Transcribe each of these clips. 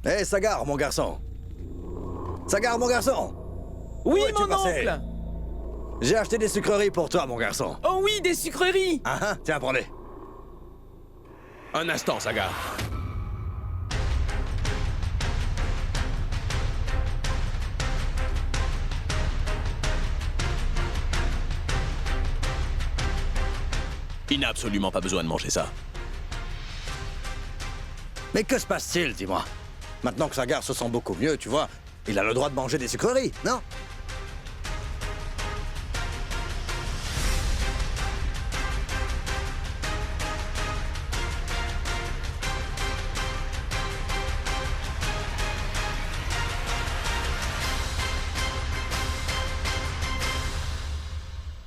Hé, Sagar, mon garçon. Sagar, mon garçon. Oui, Où es-tu mon passé? oncle. J'ai acheté des sucreries pour toi, mon garçon. Oh oui, des sucreries. Ah, tiens, prends-les. Un instant, Sagar. Il n'a absolument pas besoin de manger ça. Mais que se passe-t-il, dis-moi? Maintenant que Sagar se sent beaucoup mieux, tu vois, il a le droit de manger des sucreries, non?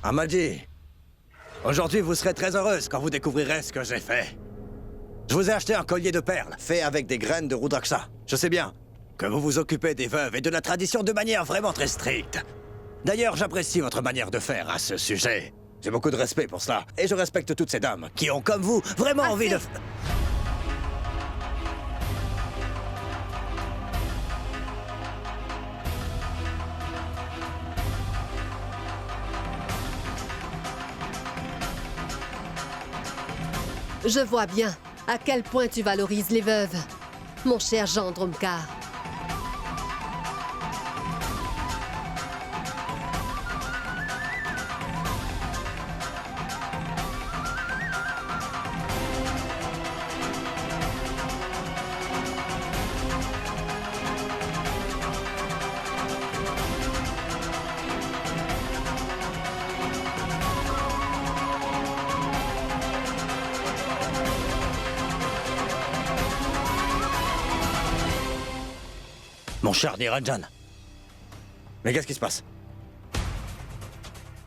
Amadji, aujourd'hui vous serez très heureuse quand vous découvrirez ce que j'ai fait. Je vous ai acheté un collier de perles, fait avec des graines de Rudraksha. Je sais bien que vous vous occupez des veuves et de la tradition de manière vraiment très stricte. D'ailleurs, j'apprécie votre manière de faire à ce sujet. J'ai beaucoup de respect pour cela, et je respecte toutes ces dames qui ont, comme vous, vraiment envie de... Je vois bien à quel point tu valorises les veuves, mon cher gendre Omkar. Mon cher Niranjan. Mais qu'est-ce qui se passe?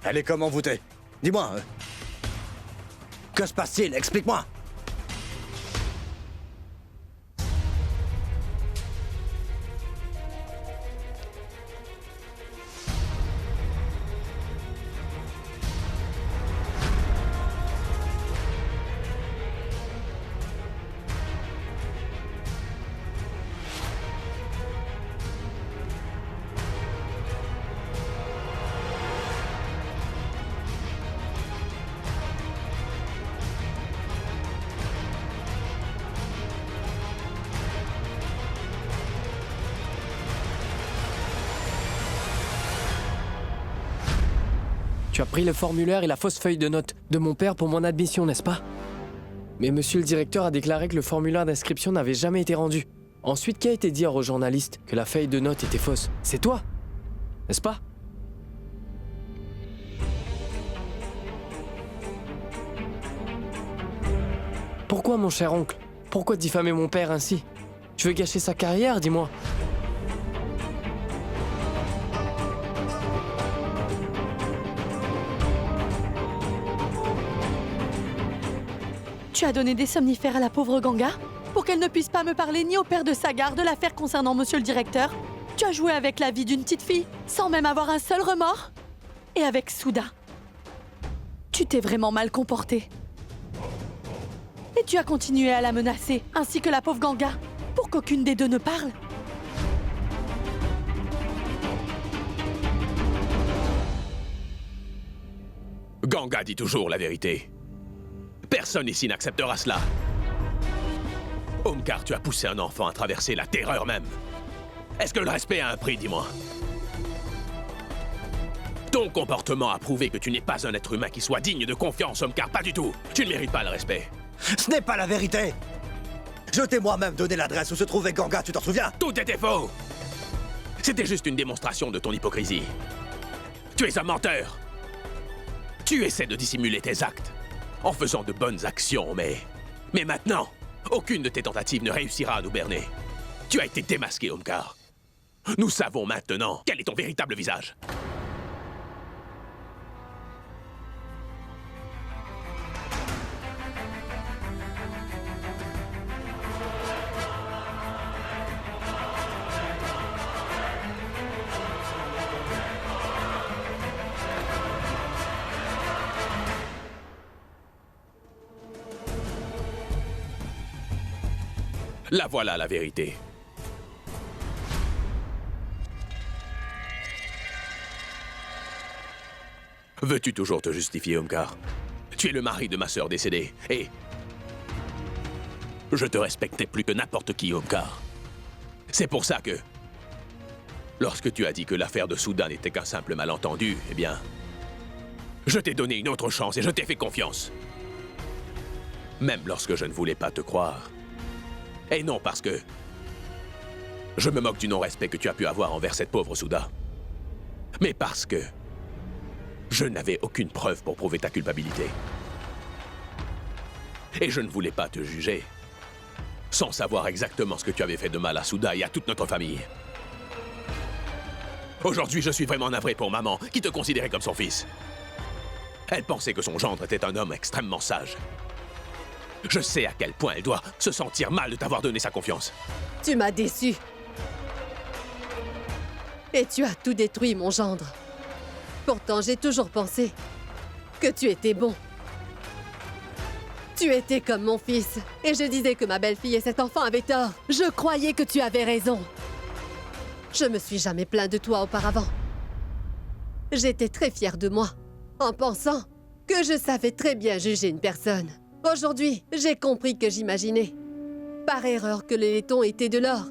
Elle est comment envoûtée? Dis-moi. Que se passe-t-il? Explique-moi. Tu as pris le formulaire et la fausse feuille de notes de mon père pour mon admission, n'est-ce pas? Mais monsieur le directeur a déclaré que le formulaire d'inscription n'avait jamais été rendu. Ensuite, qui a été dire aux journalistes que la feuille de notes était fausse? C'est toi, n'est-ce pas? Pourquoi, mon cher oncle? Pourquoi diffamer mon père ainsi? Tu veux gâcher sa carrière, dis-moi? Tu as donné des somnifères à la pauvre Ganga pour qu'elle ne puisse pas me parler ni au père de Sagar de l'affaire concernant monsieur le directeur. Tu as joué avec la vie d'une petite fille sans même avoir un seul remords. Et avec Souda, tu t'es vraiment mal comporté. Et tu as continué à la menacer, ainsi que la pauvre Ganga, pour qu'aucune des deux ne parle. Ganga dit toujours la vérité. Personne ici n'acceptera cela. Omkar, tu as poussé un enfant à traverser la terreur même. Est-ce que le respect a un prix, dis-moi? Ton comportement a prouvé que tu n'es pas un être humain qui soit digne de confiance, Omkar, pas du tout. Tu ne mérites pas le respect. Ce n'est pas la vérité. Je t'ai moi-même donné l'adresse où se trouvait Ganga, tu t'en souviens? Tout était faux. C'était juste une démonstration de ton hypocrisie. Tu es un menteur. Tu essaies de dissimuler tes actes en faisant de bonnes actions, mais maintenant, aucune de tes tentatives ne réussira à nous berner. Tu as été démasqué, Omkar. Nous savons maintenant quel est ton véritable visage. La voilà, la vérité. Veux-tu toujours te justifier, Omkar? Tu es le mari de ma sœur décédée, et... je te respectais plus que n'importe qui, Omkar. C'est pour ça que... lorsque tu as dit que l'affaire de Souda n'était qu'un simple malentendu, eh bien... je t'ai donné une autre chance et je t'ai fait confiance. Même lorsque je ne voulais pas te croire. Et non parce que... je me moque du non-respect que tu as pu avoir envers cette pauvre Souda. Mais parce que... je n'avais aucune preuve pour prouver ta culpabilité. Et je ne voulais pas te juger, sans savoir exactement ce que tu avais fait de mal à Souda et à toute notre famille. Aujourd'hui, je suis vraiment navré pour maman, qui te considérait comme son fils. Elle pensait que son gendre était un homme extrêmement sage. Je sais à quel point elle doit se sentir mal de t'avoir donné sa confiance. Tu m'as déçu. Et tu as tout détruit, mon gendre. Pourtant, j'ai toujours pensé que tu étais bon. Tu étais comme mon fils, et je disais que ma belle-fille et cet enfant avaient tort. Je croyais que tu avais raison. Je me suis jamais plaint de toi auparavant. J'étais très fière de moi, en pensant que je savais très bien juger une personne. Aujourd'hui, j'ai compris que j'imaginais, par erreur, que les laitons étaient de l'or.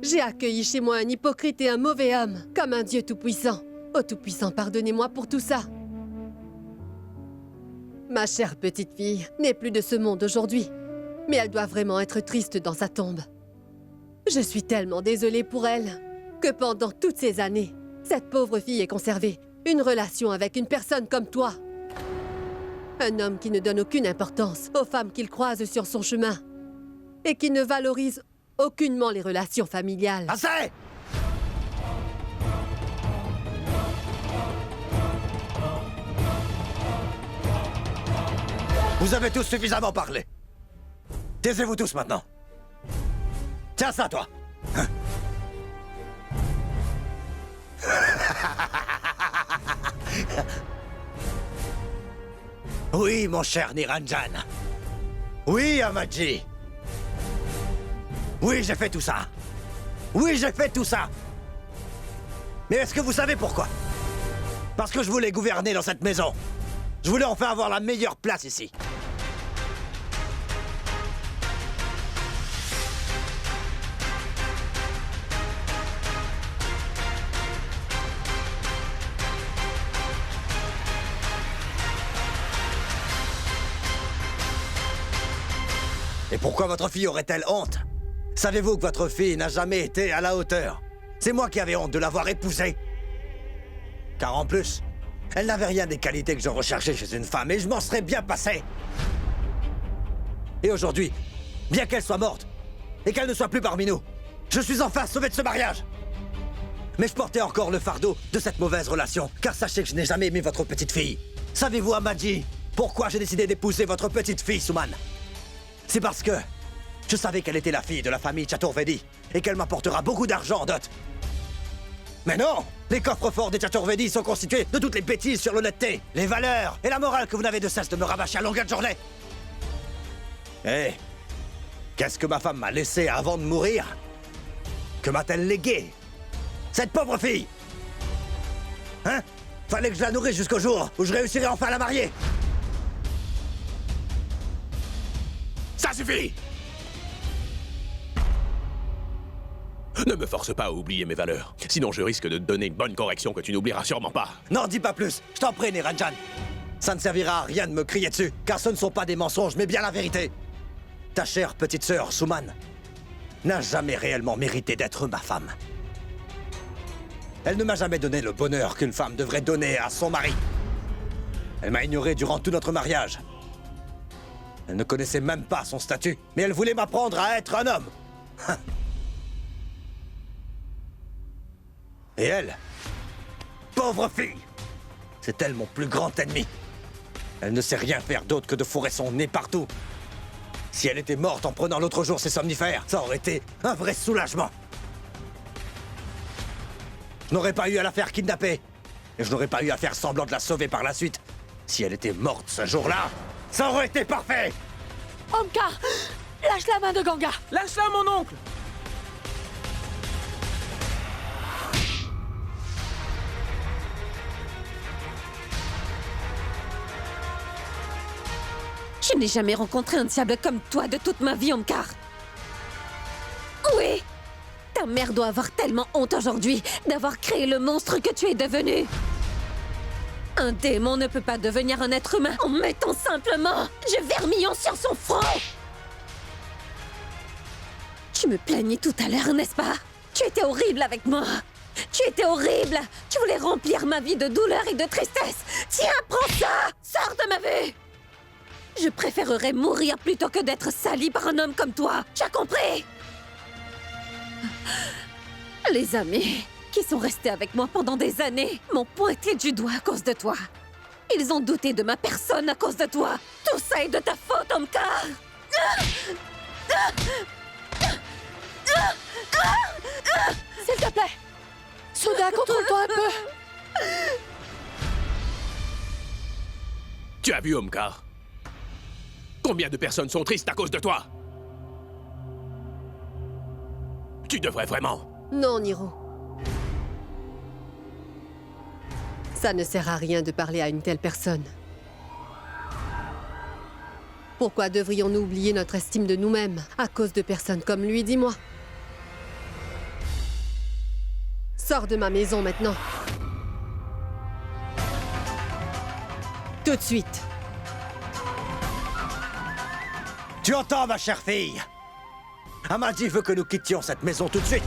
J'ai accueilli chez moi un hypocrite et un mauvais homme, comme un Dieu tout-puissant. Oh Tout-Puissant, pardonnez-moi pour tout ça. Ma chère petite fille n'est plus de ce monde aujourd'hui, mais elle doit vraiment être triste dans sa tombe. Je suis tellement désolée pour elle que pendant toutes ces années, cette pauvre fille ait conservé une relation avec une personne comme toi. Un homme qui ne donne aucune importance aux femmes qu'il croise sur son chemin et qui ne valorise aucunement les relations familiales. Assez! Vous avez tous suffisamment parlé. Taisez-vous tous maintenant. Tiens ça, toi. Hein? Oui, mon cher Niranjan. Oui, Amadji. Oui, j'ai fait tout ça. Oui, j'ai fait tout ça. Mais est-ce que vous savez pourquoi? Parce que je voulais gouverner dans cette maison. Je voulais enfin avoir la meilleure place ici. Et pourquoi votre fille aurait-elle honte? Savez-vous que votre fille n'a jamais été à la hauteur? C'est moi qui avais honte de l'avoir épousée. Car en plus, elle n'avait rien des qualités que je recherchais chez une femme et je m'en serais bien passé. Et aujourd'hui, bien qu'elle soit morte et qu'elle ne soit plus parmi nous, je suis enfin sauvé de ce mariage. Mais je portais encore le fardeau de cette mauvaise relation, car sachez que je n'ai jamais aimé votre petite fille. Savez-vous, Amadji, pourquoi j'ai décidé d'épouser votre petite fille, Suman? C'est parce que je savais qu'elle était la fille de la famille Chaturvedi et qu'elle m'apportera beaucoup d'argent en dot. Mais non! Les coffres forts des Chaturvedi sont constitués de toutes les bêtises sur l'honnêteté, les valeurs et la morale que vous n'avez de cesse de me rabâcher à longueur de journée. Qu'est-ce que ma femme m'a laissé avant de mourir? Que m'a-t-elle légué? Cette pauvre fille! Hein? Fallait que je la nourrisse jusqu'au jour où je réussirais enfin à la marier. Ça suffit! Ne me force pas à oublier mes valeurs, sinon je risque de te donner une bonne correction que tu n'oublieras sûrement pas. Non, dis pas plus, je t'en prie, Niranjan. Ça ne servira à rien de me crier dessus, car ce ne sont pas des mensonges, mais bien la vérité. Ta chère petite sœur, Suman, n'a jamais réellement mérité d'être ma femme. Elle ne m'a jamais donné le bonheur qu'une femme devrait donner à son mari. Elle m'a ignoré durant tout notre mariage. Elle ne connaissait même pas son statut, mais elle voulait m'apprendre à être un homme. Et elle, pauvre fille, c'est elle mon plus grand ennemi. Elle ne sait rien faire d'autre que de fourrer son nez partout. Si elle était morte en prenant l'autre jour ses somnifères, ça aurait été un vrai soulagement. Je n'aurais pas eu à la faire kidnapper. Et je n'aurais pas eu à faire semblant de la sauver par la suite. Si elle était morte ce jour-là, ça aurait été parfait! Omkar, lâche la main de Ganga. Lâche-la, mon oncle! Je n'ai jamais rencontré un diable comme toi de toute ma vie, Omkar. Oui! Ta mère doit avoir tellement honte aujourd'hui d'avoir créé le monstre que tu es devenu. Un démon ne peut pas devenir un être humain en mettant simplement « vermillon » sur son front. Tu me plaignais tout à l'heure, n'est-ce pas? Tu étais horrible avec moi. Tu étais horrible. Tu voulais remplir ma vie de douleur et de tristesse. Tiens, prends ça! Sors de ma vue! Je préférerais mourir plutôt que d'être sali par un homme comme toi. Tu as compris? Les amis qui sont restés avec moi pendant des années m'ont pointé du doigt à cause de toi. Ils ont douté de ma personne à cause de toi. Tout ça est de ta faute, Omkar. S'il te plaît! Souda, contrôle-toi un peu! Tu as vu, Omkar? Combien de personnes sont tristes à cause de toi? Tu devrais vraiment... Non, Niro. Ça ne sert à rien de parler à une telle personne. Pourquoi devrions-nous oublier notre estime de nous-mêmes à cause de personnes comme lui, dis-moi? Sors de ma maison maintenant. Tout de suite. Tu entends, ma chère fille? Amadi veut que nous quittions cette maison tout de suite.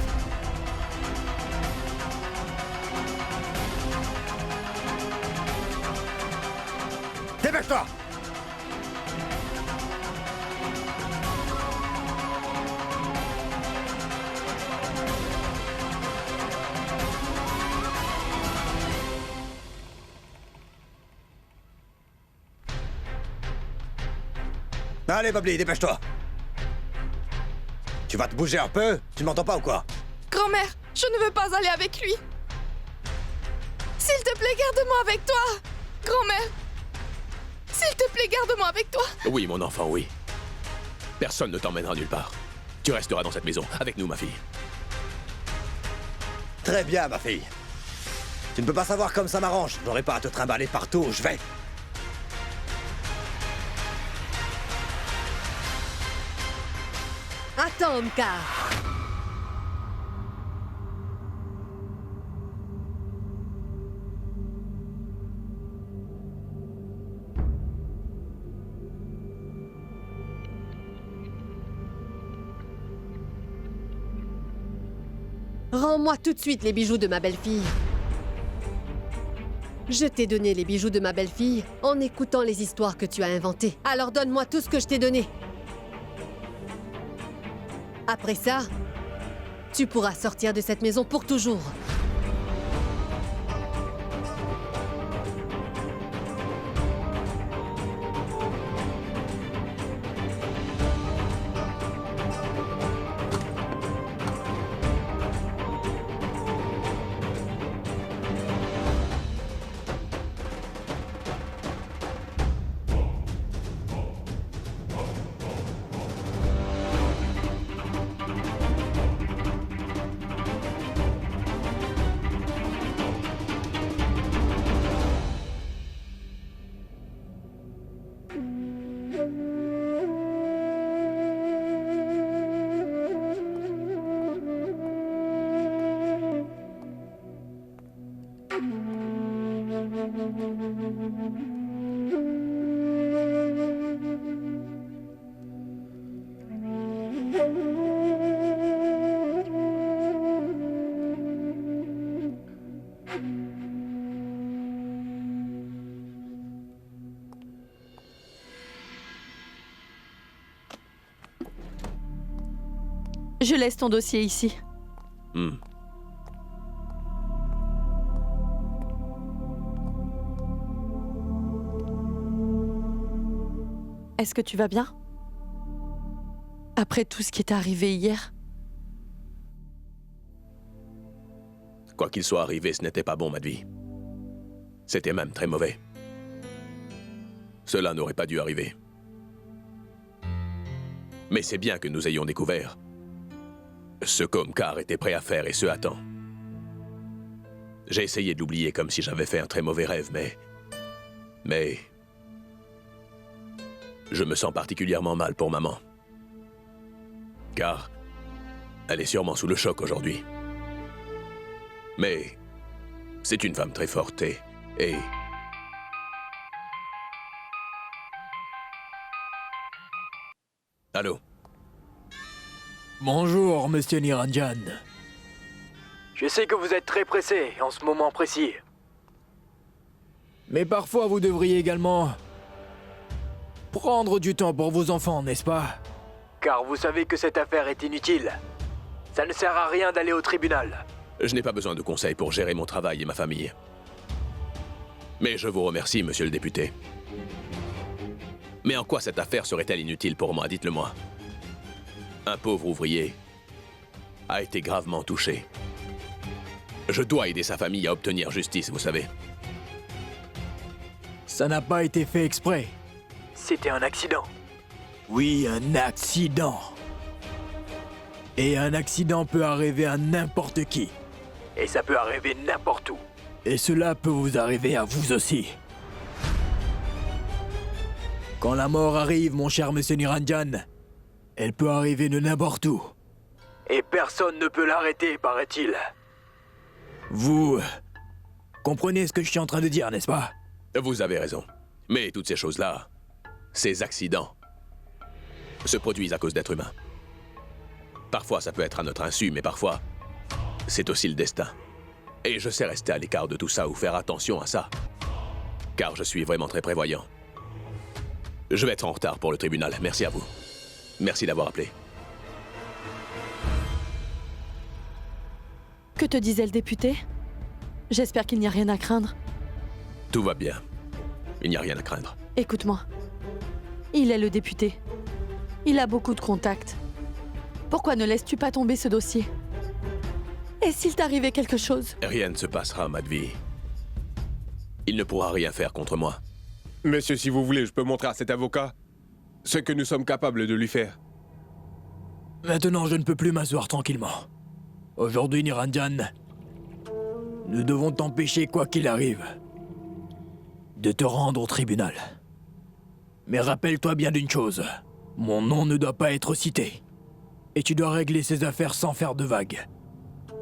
Dépêche-toi! Allez, Babli, dépêche-toi! Tu vas te bouger un peu? Tu m'entends pas ou quoi? Grand-mère, je ne veux pas aller avec lui. S'il te plaît, garde-moi avec toi. Grand-mère, s'il te plaît, garde-moi avec toi. Oui, mon enfant, oui. Personne ne t'emmènera nulle part. Tu resteras dans cette maison, avec nous, ma fille. Très bien, ma fille. Tu ne peux pas savoir comme ça m'arrange. Je n'aurai pas à te trimballer partout où je vais. Attends, Omkar. Rends-moi tout de suite les bijoux de ma belle-fille. Je t'ai donné les bijoux de ma belle-fille en écoutant les histoires que tu as inventées. Alors donne-moi tout ce que je t'ai donné. Après ça, tu pourras sortir de cette maison pour toujours. Je laisse ton dossier ici. Est-ce que tu vas bien? Après tout ce qui est arrivé hier? Quoi qu'il soit arrivé, ce n'était pas bon, Madvi. C'était même très mauvais. Cela n'aurait pas dû arriver. Mais c'est bien que nous ayons découvert ce qu'Omkar était prêt à faire et ce à temps. J'ai essayé de l'oublier comme si j'avais fait un très mauvais rêve, mais... Je me sens particulièrement mal pour maman. Car elle est sûrement sous le choc aujourd'hui. Mais c'est une femme très forte et... Allô? Bonjour, monsieur Niranjan. Je sais que vous êtes très pressé en ce moment précis. Mais parfois vous devriez également prendre du temps pour vos enfants, n'est-ce pas? Car vous savez que cette affaire est inutile. Ça ne sert à rien d'aller au tribunal. Je n'ai pas besoin de conseils pour gérer mon travail et ma famille. Mais je vous remercie, monsieur le député. Mais en quoi cette affaire serait-elle inutile pour moi? Dites-le-moi. Un pauvre ouvrier a été gravement touché. Je dois aider sa famille à obtenir justice, vous savez. Ça n'a pas été fait exprès. C'était un accident. Oui, un accident. Et un accident peut arriver à n'importe qui. Et ça peut arriver n'importe où. Et cela peut vous arriver à vous aussi. Quand la mort arrive, mon cher monsieur Niranjan, elle peut arriver de n'importe où. Et personne ne peut l'arrêter, paraît-il. Vous comprenez ce que je suis en train de dire, n'est-ce pas? Vous avez raison. Mais toutes ces choses-là, ces accidents, se produisent à cause d'êtres humains. Parfois, ça peut être à notre insu, mais parfois, c'est aussi le destin. Et je sais rester à l'écart de tout ça ou faire attention à ça. Car je suis vraiment très prévoyant. Je vais être en retard pour le tribunal. Merci à vous. Merci d'avoir appelé. Que te disait le député? J'espère qu'il n'y a rien à craindre. Tout va bien. Il n'y a rien à craindre. Écoute-moi. Il est le député. Il a beaucoup de contacts. Pourquoi ne laisses-tu pas tomber ce dossier? Et s'il t'arrivait quelque chose? Rien ne se passera, Madhvi. Il ne pourra rien faire contre moi. Monsieur, si vous voulez, je peux montrer à cet avocat ce que nous sommes capables de lui faire. Maintenant, je ne peux plus m'asseoir tranquillement. Aujourd'hui, Niranjan, nous devons t'empêcher, quoi qu'il arrive, de te rendre au tribunal. Mais rappelle-toi bien d'une chose, mon nom ne doit pas être cité. Et tu dois régler ces affaires sans faire de vagues.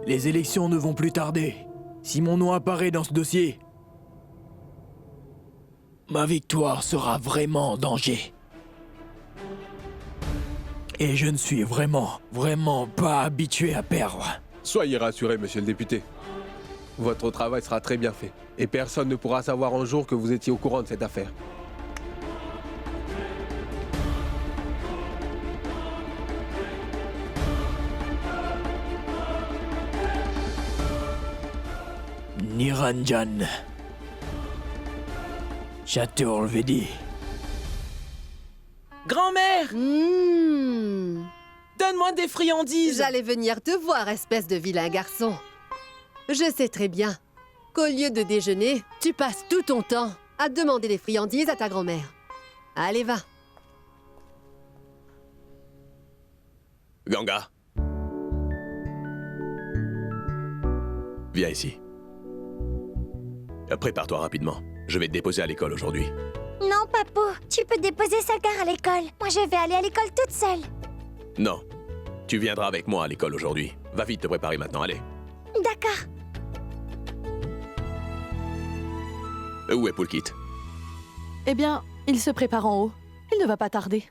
Les élections ne vont plus tarder. Si mon nom apparaît dans ce dossier, ma victoire sera vraiment en danger. Et je ne suis vraiment pas habitué à perdre. Soyez rassuré, monsieur le député. Votre travail sera très bien fait. Et personne ne pourra savoir un jour que vous étiez au courant de cette affaire. Niranjan. Chaturvedi. Grand-mère, donne-moi des friandises. J'allais venir te voir, espèce de vilain garçon. Je sais très bien qu'au lieu de déjeuner, tu passes tout ton temps à demander des friandises à ta grand-mère. Allez, va. Ganga. Viens ici. Prépare-toi rapidement. Je vais te déposer à l'école aujourd'hui. Non, Papou, tu peux déposer Sagar à l'école. Moi, je vais aller à l'école toute seule. Non. Tu viendras avec moi à l'école aujourd'hui. Va vite te préparer maintenant, allez. D'accord. Où est Pulkit? Eh bien, il se prépare en haut. Il ne va pas tarder.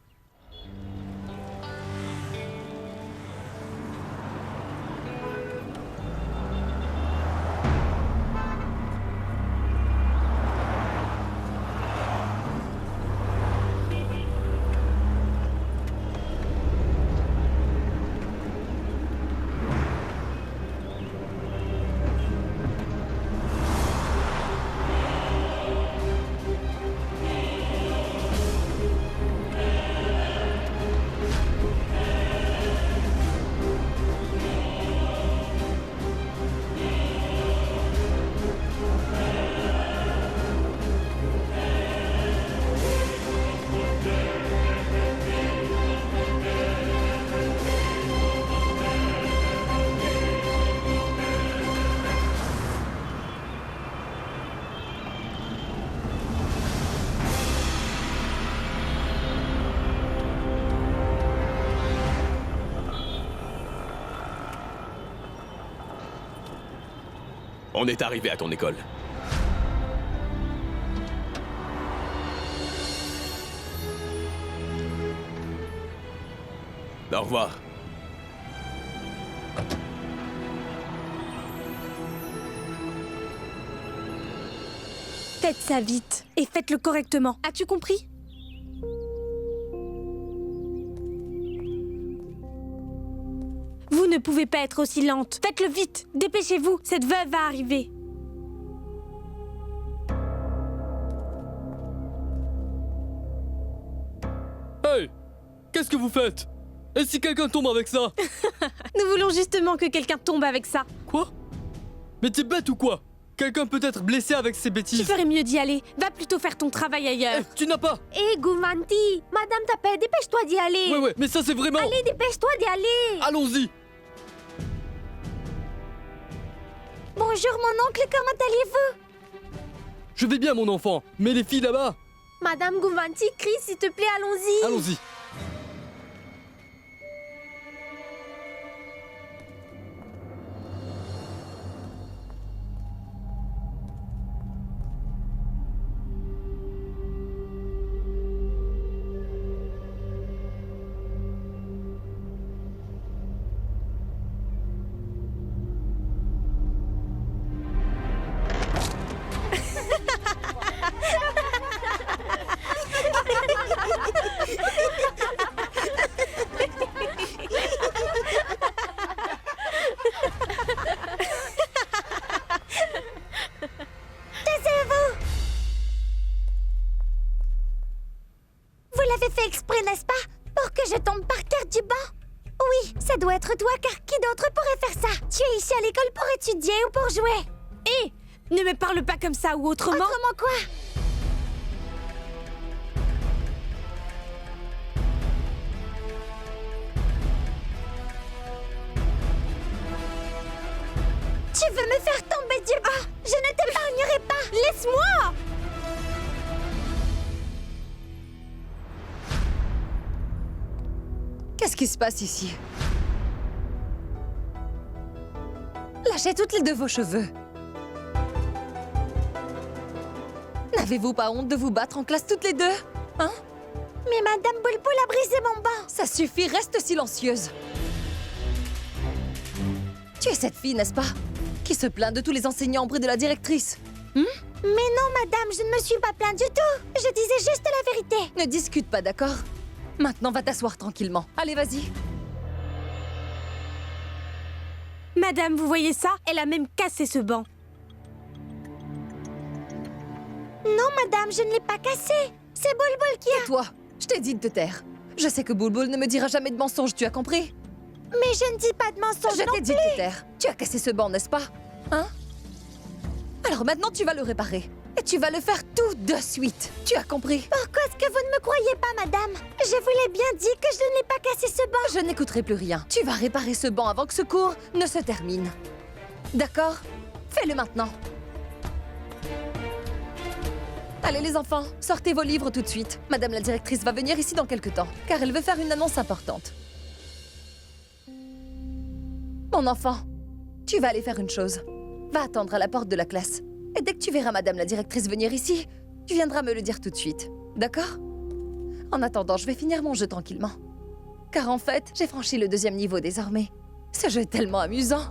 On est arrivé à ton école. Au revoir. Faites ça vite et faites-le correctement. As-tu compris? Vous ne pouvez pas être aussi lente. Faites-le vite. Dépêchez-vous. Cette veuve va arriver. Hey! Qu'est-ce que vous faites? Et si quelqu'un tombe avec ça? Nous voulons justement que quelqu'un tombe avec ça. Quoi? Mais t'es bête ou quoi? Quelqu'un peut être blessé avec ces Tu bêtises. ferais mieux d'y aller. Va plutôt faire ton travail ailleurs. Eh, tu n'as pas... Hé, Goumanti, Madame t'appelle. Dépêche-toi d'y aller. Ouais, mais ça c'est vraiment... Allez, dépêche-toi d'y aller. Allons-y! Bonjour, mon oncle. Comment allez-vous? Je vais bien, mon enfant. Mais les filles là-bas... Madame Goumanti, crie, s'il te plaît, allons-y. Allons-y. Vous l'avez fait exprès, n'est-ce pas? Pour que je tombe par terre du banc? Oui, ça doit être toi, car qui d'autre pourrait faire ça? Tu es ici à l'école pour étudier ou pour jouer? Hé, ne me parle pas comme ça ou autrement. Autrement quoi? Tu veux me faire tomber du banc? Je ne t'épargnerai pas. Laisse-moi! Qu'est-ce qui se passe ici? Lâchez toutes les deux vos cheveux. N'avez-vous pas honte de vous battre en classe toutes les deux? Hein? Mais Madame Boulboul a brisé mon banc. Ça suffit, reste silencieuse. Tu es cette fille, n'est-ce pas? Qui se plaint de tous les enseignants auprès de la directrice. Mais non, madame, je ne me suis pas plainte du tout. Je disais juste la vérité. Ne discute pas, d'accord? Maintenant, va t'asseoir tranquillement. Allez, vas-y. Madame, vous voyez ça? Elle a même cassé ce banc. Non, madame, je ne l'ai pas cassé. C'est Boulboul qui a... Toi, je t'ai dit de te taire. Je sais que Boulboul ne me dira jamais de mensonges, tu as compris? Mais je ne dis pas de mensonge Je non t'ai dit de te taire. Tu as cassé ce banc, n'est-ce pas? Hein? Alors maintenant, tu vas le réparer. Et tu vas le faire tout de suite. Tu as compris? Pourquoi est-ce que vous ne me croyez pas, madame? Je vous l'ai bien dit que je n'ai pas cassé ce banc. Je n'écouterai plus rien. Tu vas réparer ce banc avant que ce cours ne se termine. D'accord? Fais-le maintenant. Allez les enfants, sortez vos livres tout de suite. Madame la directrice va venir ici dans quelques temps, car elle veut faire une annonce importante. Mon enfant, tu vas aller faire une chose. Va attendre à la porte de la classe. Et dès que tu verras Madame la directrice venir ici, tu viendras me le dire tout de suite. D'accord? En attendant, je vais finir mon jeu tranquillement. Car en fait, j'ai franchi le 2e niveau désormais. Ce jeu est tellement amusant.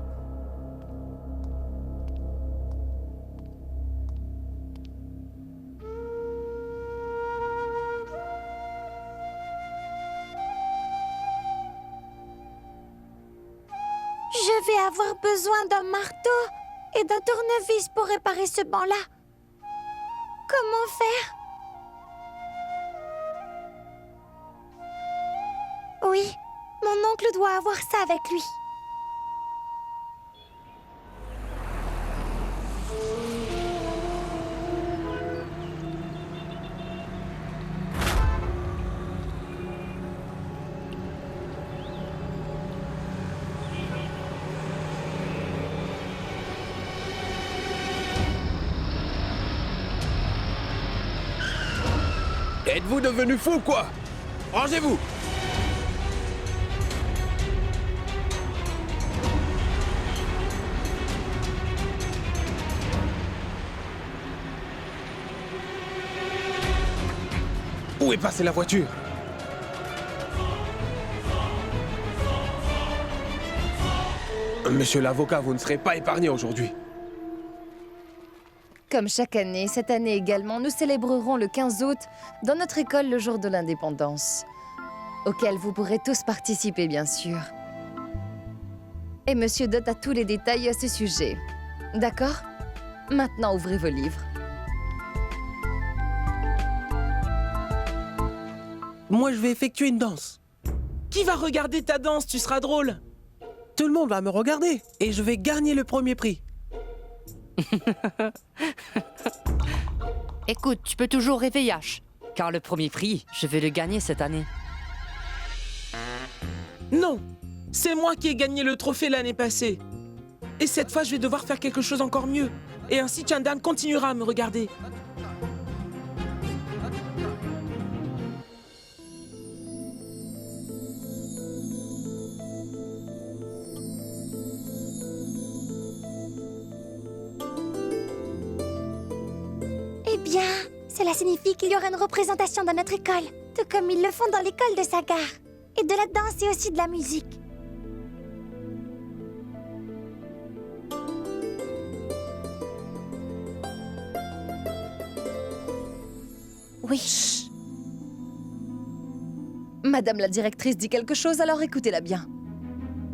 Je vais avoir besoin d'un marteau et d'un tournevis pour réparer ce banc-là. Comment faire? Oui, mon oncle doit avoir ça avec lui. Êtes-vous devenu fou, quoi? Rangez-vous! Où est passée la voiture? Monsieur l'avocat, vous ne serez pas épargné aujourd'hui. Comme chaque année, cette année également, nous célébrerons le 15 août dans notre école le jour de l'indépendance, auquel vous pourrez tous participer, bien sûr. Et Monsieur Dot a tous les détails à ce sujet. D'accord? Maintenant, ouvrez vos livres. Moi, je vais effectuer une danse. Qui va regarder ta danse? Tu seras drôle. Tout le monde va me regarder et je vais gagner le premier prix. Écoute, tu peux toujours rêver, Yash. Car le premier prix, je vais le gagner cette année. Non, c'est moi qui ai gagné le trophée l'année passée. Et cette fois, je vais devoir faire quelque chose encore mieux. Et ainsi, Chandan continuera à me regarder. Eh bien, cela signifie qu'il y aura une représentation dans notre école, tout comme ils le font dans l'école de Sagar. Et de la danse et aussi de la musique. Oui. Chut. Madame la directrice dit quelque chose, alors écoutez-la bien.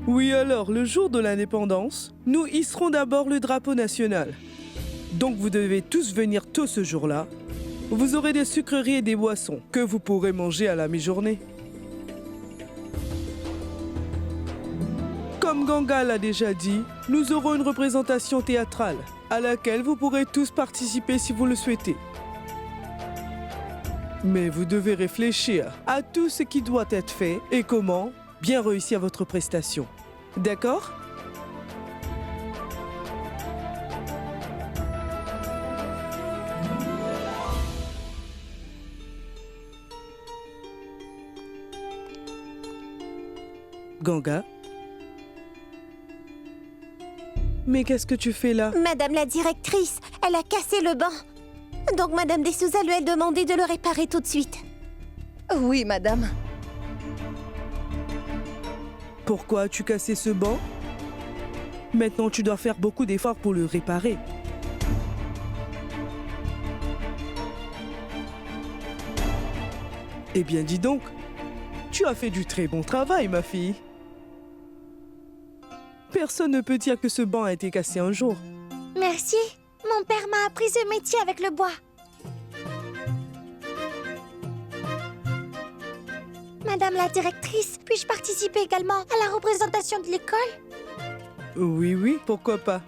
Oui, alors, le jour de l'indépendance, nous hisserons d'abord le drapeau national. Donc vous devez tous venir tôt ce jour-là. Vous aurez des sucreries et des boissons que vous pourrez manger à la mi-journée. Comme Ganga l'a déjà dit, nous aurons une représentation théâtrale à laquelle vous pourrez tous participer si vous le souhaitez. Mais vous devez réfléchir à tout ce qui doit être fait et comment bien réussir votre prestation. D'accord ? Ganga ? Mais qu'est-ce que tu fais là? Madame la directrice, elle a cassé le banc. Donc Madame D'Souza lui a demandé de le réparer tout de suite. Oui, madame. Pourquoi as-tu cassé ce banc? Maintenant, tu dois faire beaucoup d'efforts pour le réparer. Eh bien, dis donc, tu as fait du très bon travail, ma fille. Personne ne peut dire que ce banc a été cassé un jour. Merci. Mon père m'a appris ce métier avec le bois. Madame la directrice, puis-je participer également à la représentation de l'école? Oui, oui, pourquoi pas.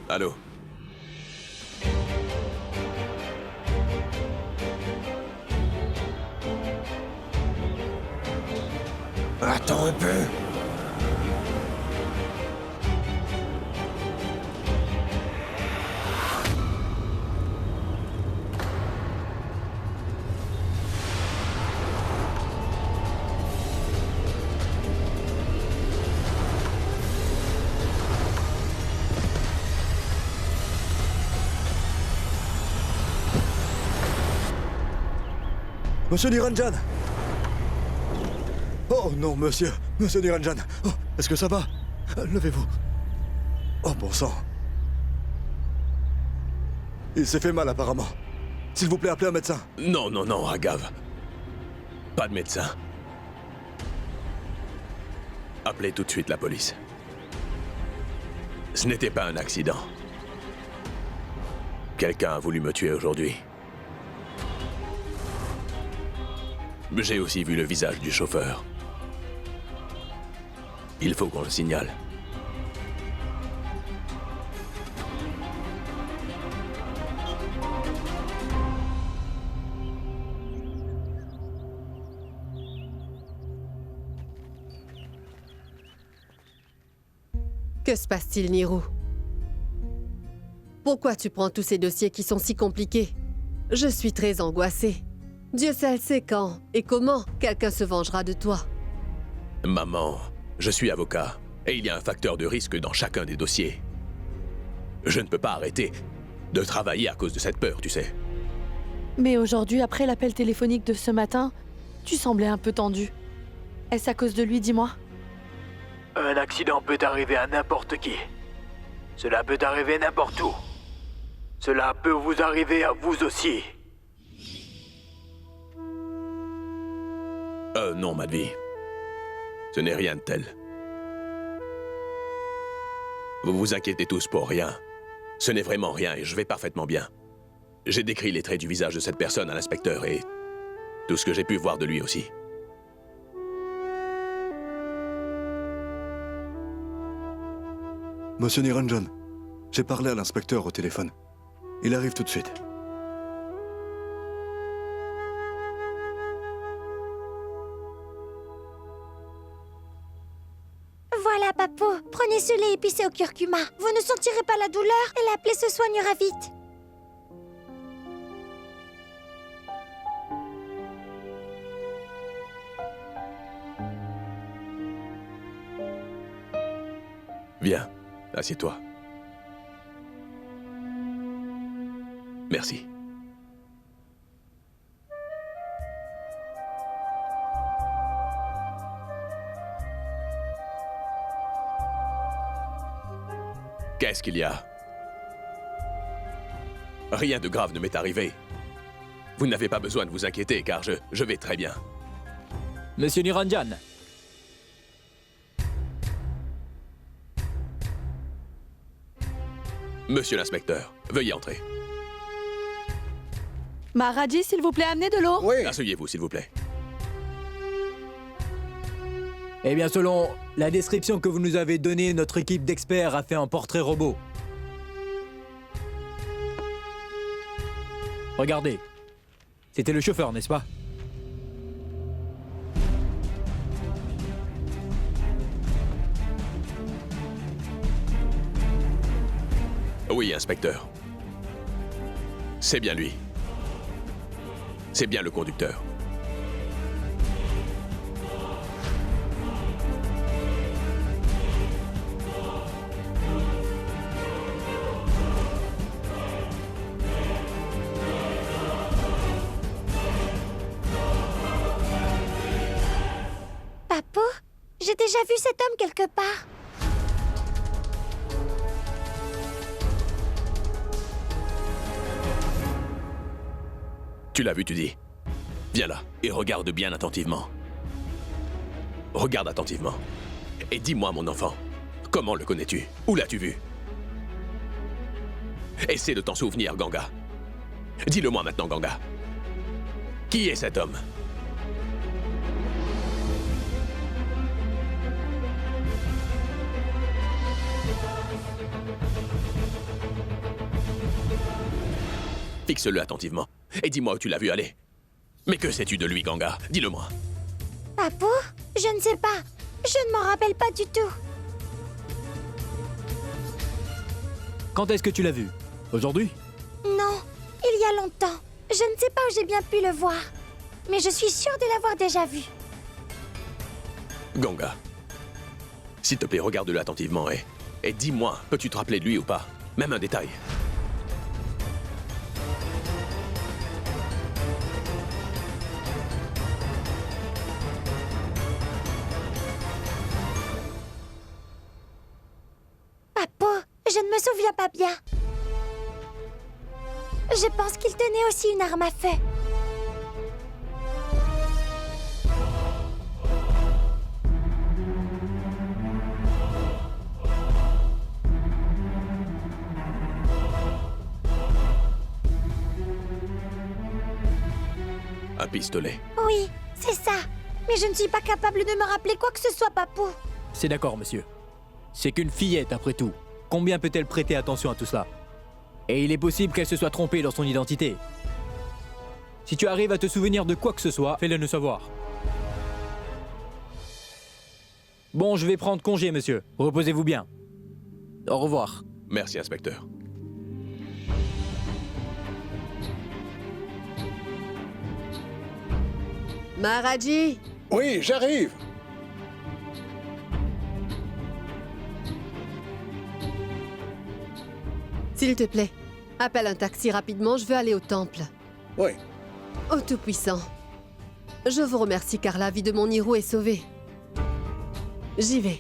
Allô? Attends un peu. Monsieur Niranjan! Oh non, monsieur! Monsieur Niranjan! Oh, est-ce que ça va? Levez-vous. Oh, bon sang. Il s'est fait mal, apparemment. S'il vous plaît, appelez un médecin. Non, non, non, Raghav. Pas de médecin. Appelez tout de suite la police. Ce n'était pas un accident. Quelqu'un a voulu me tuer aujourd'hui. J'ai aussi vu le visage du chauffeur. Il faut qu'on le signale. Que se passe-t-il, Nirou? Pourquoi tu prends tous ces dossiers qui sont si compliqués? Je suis très angoissée. Dieu seul sait quand et comment quelqu'un se vengera de toi. Maman, je suis avocat, et il y a un facteur de risque dans chacun des dossiers. Je ne peux pas arrêter de travailler à cause de cette peur, tu sais. Mais aujourd'hui, après l'appel téléphonique de ce matin, tu semblais un peu tendu. Est-ce à cause de lui, dis-moi? Un accident peut arriver à n'importe qui. Cela peut arriver n'importe où. Cela peut vous arriver à vous aussi. Non, Madvi. Ce n'est rien de tel. Vous vous inquiétez tous pour rien. Ce n'est vraiment rien et je vais parfaitement bien. J'ai décrit les traits du visage de cette personne à l'inspecteur et tout ce que j'ai pu voir de lui aussi. Monsieur Niranjan, j'ai parlé à l'inspecteur au téléphone. Il arrive tout de suite. Voilà, Papo. Prenez ce lait épicé au curcuma. Vous ne sentirez pas la douleur et la plaie se soignera vite. Viens, assieds-toi. Merci. Qu'est-ce qu'il y a? Rien de grave ne m'est arrivé. Vous n'avez pas besoin de vous inquiéter car je vais très bien. Monsieur Niranjan. Monsieur l'inspecteur, veuillez entrer. Maharaji, s'il vous plaît, amenez de l'eau. Oui. Asseyez-vous, s'il vous plaît. Eh bien, selon la description que vous nous avez donnée, notre équipe d'experts a fait un portrait robot. Regardez. C'était le chauffeur, n'est-ce pas? Oui, inspecteur. C'est bien lui. C'est bien le conducteur. Papo, j'ai déjà vu cet homme quelque part. Tu l'as vu, tu dis. Viens là et regarde bien attentivement. Regarde attentivement. Et dis-moi, mon enfant, comment le connais-tu? Où l'as-tu vu? Essaie de t'en souvenir, Ganga. Dis-le-moi maintenant, Ganga. Qui est cet homme? Fixe-le attentivement. Et dis-moi où tu l'as vu aller. Mais que sais-tu de lui, Ganga? Dis-le-moi. Papo, je ne sais pas. Je ne m'en rappelle pas du tout. Quand est-ce que tu l'as vu? Aujourd'hui? Non, il y a longtemps. Je ne sais pas où j'ai bien pu le voir. Mais je suis sûre de l'avoir déjà vu. Ganga, s'il te plaît, regarde-le attentivement et dis-moi, peux-tu te rappeler de lui ou pas? Même un détail. Papo, je ne me souviens pas bien. Je pense qu'il tenait aussi une arme à feu. Un pistolet. Oui, c'est ça. Mais je ne suis pas capable de me rappeler quoi que ce soit, Papo. C'est d'accord, monsieur. C'est qu'une fillette, après tout. Combien peut-elle prêter attention à tout cela? Et il est possible qu'elle se soit trompée dans son identité. Si tu arrives à te souvenir de quoi que ce soit, fais-le nous savoir. Bon, je vais prendre congé, monsieur. Reposez-vous bien. Au revoir. Merci, inspecteur. Maharaji! Oui, j'arrive. S'il te plaît, appelle un taxi rapidement, je veux aller au temple. Oui. Ô Tout-Puissant, je vous remercie car la vie de mon Niro est sauvée. J'y vais.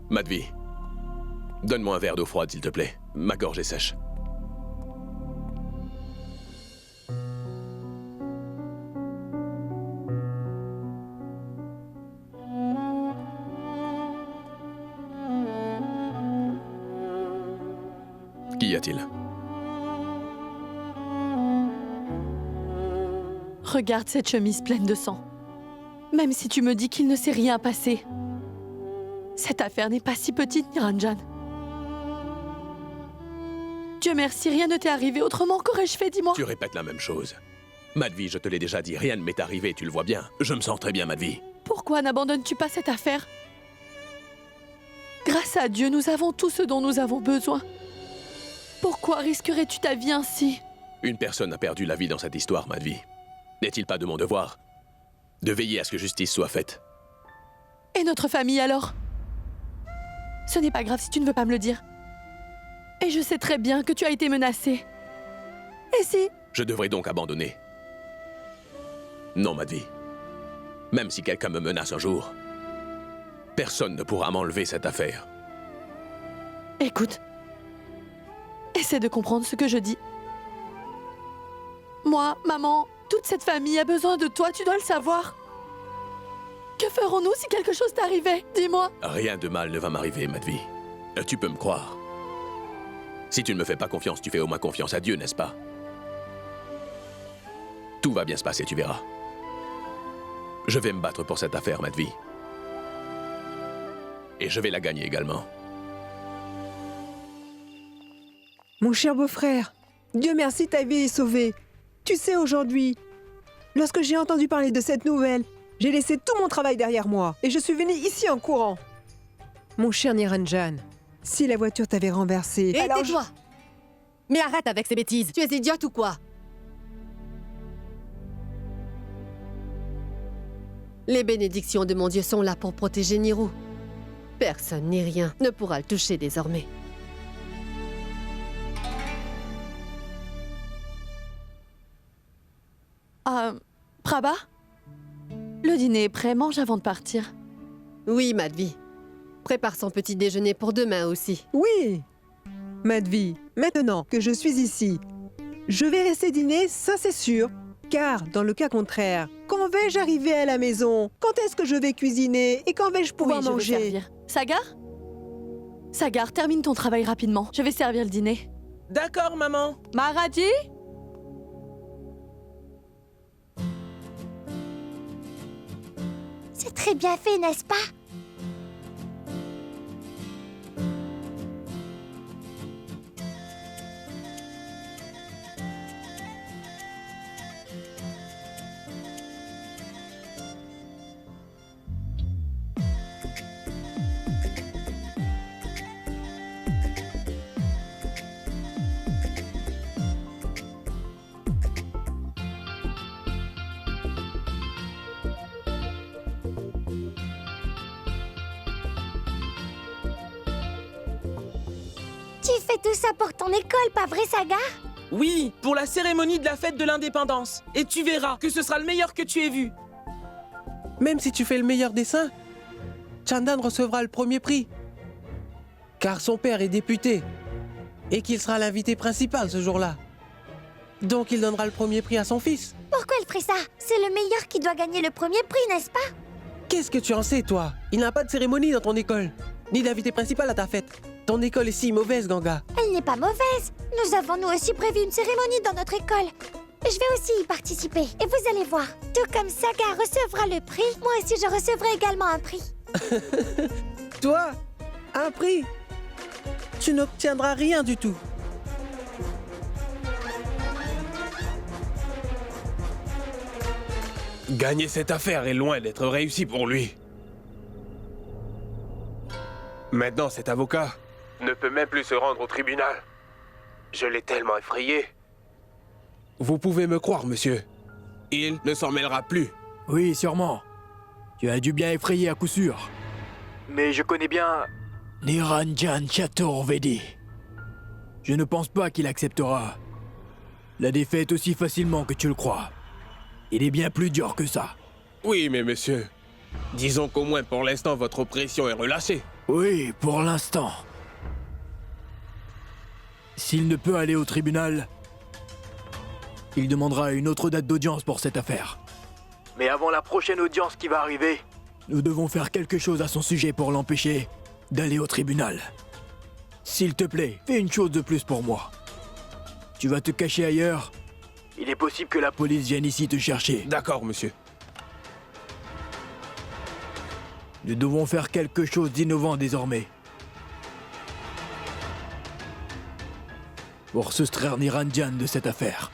Madvi, donne-moi un verre d'eau froide, s'il te plaît. Ma gorge est sèche. Qu'y a-t-il? Regarde cette chemise pleine de sang. Même si tu me dis qu'il ne s'est rien passé, cette affaire n'est pas si petite, Niranjan. Dieu merci, rien ne t'est arrivé. Autrement, qu'aurais-je fait, dis-moi? Tu répètes la même chose. Madvi, je te l'ai déjà dit, rien ne m'est arrivé, tu le vois bien. Je me sens très bien, Madvi. Pourquoi n'abandonnes-tu pas cette affaire? Grâce à Dieu, nous avons tout ce dont nous avons besoin. Pourquoi risquerais-tu ta vie ainsi? Une personne a perdu la vie dans cette histoire, Madvi. N'est-il pas de mon devoir de veiller à ce que justice soit faite? Et notre famille alors? Ce n'est pas grave si tu ne veux pas me le dire. Et je sais très bien que tu as été menacé. Et si... Je devrais donc abandonner? Non, Madvi. Même si quelqu'un me menace un jour, personne ne pourra m'enlever cette affaire. Écoute. Essaie de comprendre ce que je dis. Moi, maman, toute cette famille a besoin de toi, tu dois le savoir. Que ferons-nous si quelque chose t'arrivait? Dis-moi. Rien de mal ne va m'arriver, Madvi. Tu peux me croire. Si tu ne me fais pas confiance, tu fais au moins confiance à Dieu, n'est-ce pas? Tout va bien se passer, tu verras. Je vais me battre pour cette affaire, Madvi. Et je vais la gagner également. Mon cher beau-frère, Dieu merci, ta vie est sauvée. Tu sais, aujourd'hui, lorsque j'ai entendu parler de cette nouvelle, j'ai laissé tout mon travail derrière moi et je suis venue ici en courant. Mon cher Niranjan, si la voiture t'avait renversé... Et tais-toi! Mais arrête avec ces bêtises, tu es idiote ou quoi? Les bénédictions de mon Dieu sont là pour protéger Niro. Personne ni rien ne pourra le toucher désormais. Prabha? Le dîner est prêt, mange avant de partir. Oui, Madvi. Prépare son petit déjeuner pour demain aussi. Oui! Madvi, maintenant que je suis ici, je vais rester dîner, ça c'est sûr. Car, dans le cas contraire, quand vais-je arriver à la maison? Quand est-ce que je vais cuisiner? Et quand vais-je pouvoir manger? Je vais servir. Sagar? Sagar, termine ton travail rapidement. Je vais servir le dîner. D'accord, maman. Maharaji? C'est très bien fait, n'est-ce pas? Tu fais tout ça pour ton école, pas vrai, Sagar? Oui, pour la cérémonie de la fête de l'indépendance. Et tu verras que ce sera le meilleur que tu aies vu. Même si tu fais le meilleur dessin, Chandan recevra le premier prix. Car son père est député. Et qu'il sera l'invité principal ce jour-là. Donc il donnera le premier prix à son fils. Pourquoi il ferait ça? C'est le meilleur qui doit gagner le premier prix, n'est-ce pas? Qu'est-ce que tu en sais, toi? Il n'y a pas de cérémonie dans ton école. Ni d'invité principal à ta fête. Ton école est si mauvaise, Ganga. Elle n'est pas mauvaise. Nous avons nous aussi prévu une cérémonie dans notre école. Je vais aussi y participer et vous allez voir. Tout comme Sagar recevra le prix, moi aussi je recevrai également un prix. Toi? Un prix? tu n'obtiendras rien du tout. Gagner cette affaire est loin d'être réussi pour lui. Maintenant, cet avocat ne peut même plus se rendre au tribunal. Je l'ai tellement effrayé. Vous pouvez me croire, monsieur. Il ne s'en mêlera plus. Oui, sûrement. Tu as dû bien effrayer à coup sûr. Mais je connais bien Niranjan Chaturvedi. Je ne pense pas qu'il acceptera la défaite aussi facilement que tu le crois. Il est bien plus dur que ça. Oui, mais monsieur, disons qu'au moins pour l'instant, votre pression est relâchée. Oui, pour l'instant. S'il ne peut aller au tribunal, il demandera une autre date d'audience pour cette affaire. Mais avant la prochaine audience qui va arriver, nous devons faire quelque chose à son sujet pour l'empêcher d'aller au tribunal. S'il te plaît, fais une chose de plus pour moi. Tu vas te cacher ailleurs. Il est possible que la police vienne ici te chercher. D'accord, monsieur. Nous devons faire quelque chose d'innovant désormais. Pour soustraire Niranjan de cette affaire.